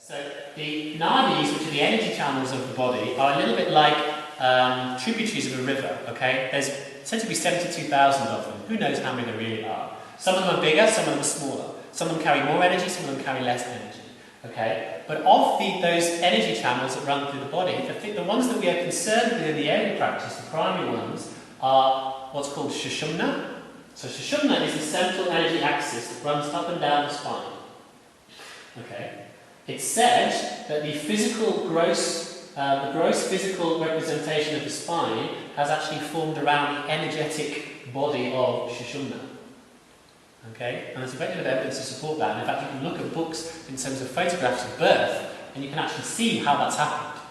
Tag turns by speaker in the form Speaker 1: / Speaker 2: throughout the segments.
Speaker 1: So the nadis, which are the energy channels of the body, are a little bit like tributaries of a river, okay? There's said to be 72,000 of them. Who knows how many there really are? Some of them are bigger, some of them are smaller. Some of them carry more energy, some of them carry less energy, okay? But of those energy channels that run through the body, I think the ones that we are concerned with in the yoga practice, the primary ones, are what's called Sushumna. So Sushumna is the central energy axis that runs up and down the spine, okay? It's said that the gross physical representation of the spine has actually formed around the energetic body of Sushumna. Okay? And there's a great deal of evidence to support that. And in fact, you can look at books in terms of photographs of birth, and you can actually see how that's happened.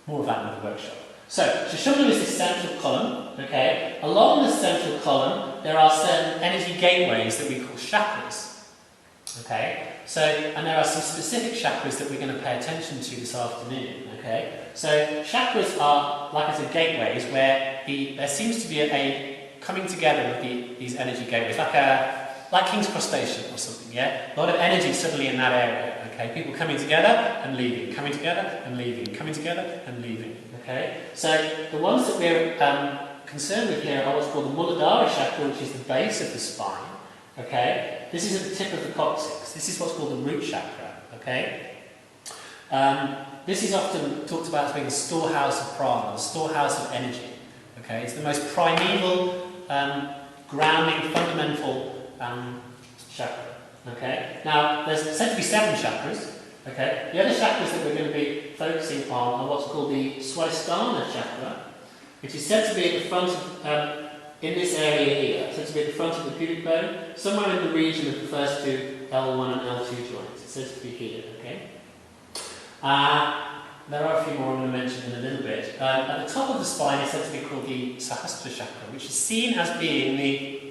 Speaker 1: More of that in the workshop. So, Sushumna is the central column. Okay? Along the central column, there are certain energy gateways that we call chakras. Okay? So, and there are some specific chakras that we're going to pay attention to this afternoon. Okay? So, chakras are, like I said, gateways where there seems to be a coming together of these energy gateways, like King's Cross Station or something. Yeah, a lot of energy suddenly in that area. Okay, people coming together and leaving, coming together and leaving, coming together and leaving. Okay, so the ones that we're concerned with here are what's called the Muladhara chakra, which is the base of the spine. Okay, this is at the tip of the coccyx. This is what's called the root chakra. Okay, this is often talked about as being the storehouse of prana, the storehouse of energy. Okay, it's the most primeval, grounding, fundamental chakra. Okay, now there's said to be 7 chakras. Okay, the other chakras that we're going to be focusing on are what's called the Swadhisthana chakra, which is said to be at the front of, in this area here, said to be at the front of the pubic bone, somewhere in the region of the first 2 L1 and L2 joints. It says to be here. Okay. There are a few more I'm going to mention in a little bit. At the top of the spine is said to be called the Sahasrara chakra, which is seen as being the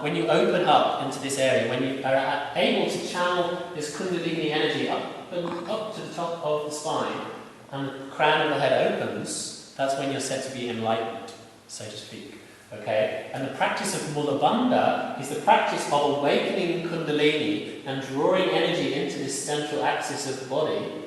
Speaker 1: when you open up into this area, when you are able to channel this kundalini energy up to the top of the spine, and the crown of the head opens, that's when you're said to be enlightened, so to speak. Okay? And the practice of Mula Bandha is the practice of awakening kundalini and drawing energy into this central axis of the body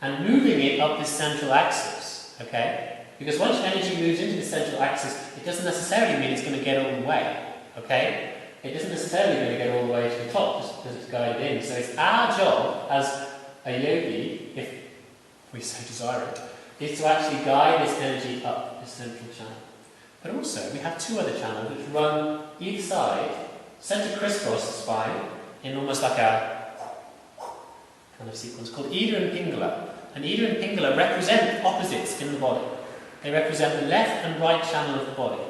Speaker 1: and moving it up this central axis. Okay? Because once energy moves into the central axis, it doesn't necessarily mean it's going to get all the way. Okay? It isn't necessarily going to get all the way to the top just because it's guided in. So it's our job as a yogi, if we so desire it, is to actually guide this energy up this central channel. But also, we have 2 other channels which run either side, centre crisscross the spine, in almost like a kind of sequence called Ida and Pingala. And Ida and Pingala represent opposites in the body. They represent the left and right channel of the body.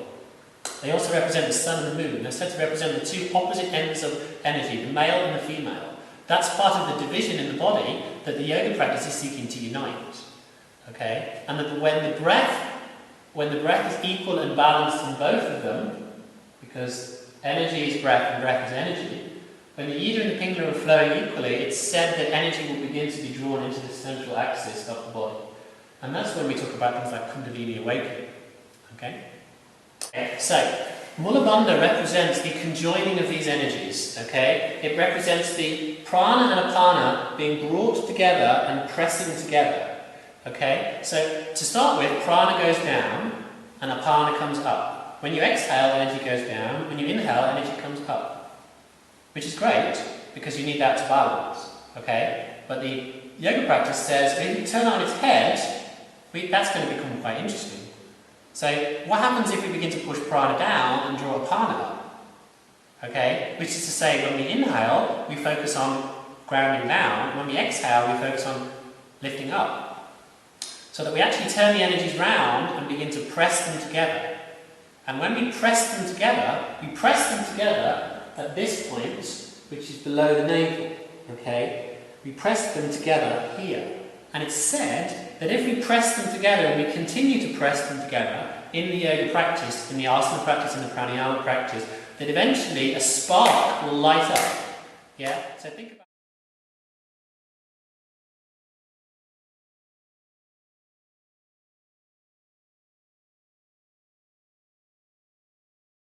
Speaker 1: They also represent the sun and the moon. They're said to represent the 2 opposite ends of energy, the male and the female. That's part of the division in the body that the yoga practice is seeking to unite. Okay? And that when the breath is equal and balanced in both of them, because energy is breath and breath is energy, when the Ida and the Pingala are flowing equally, it's said that energy will begin to be drawn into the central axis of the body. And that's when we talk about things like Kundalini awakening. Okay? So, Mula Bandha represents the conjoining of these energies. Okay? It represents the Prana and Apana being brought together and pressing together. Okay? So, to start with, Prana goes down and Apana comes up. When you exhale, energy goes down. When you inhale, energy comes up. Which is great, because you need that to balance. Okay? But the yoga practice says, if you turn on its head, that's going to become quite interesting. So, what happens if we begin to push prana down and draw apana up? Okay? Which is to say, when we inhale, we focus on grounding down, and when we exhale, we focus on lifting up. So that we actually turn the energies round and begin to press them together. And when we press them together at this point, which is below the navel. Okay? We press them together here. And it's said that if we press them together and we continue to press them together in the yoga practice, in the asana practice, in the pranayama practice, that eventually a spark will light up. Yeah? So think about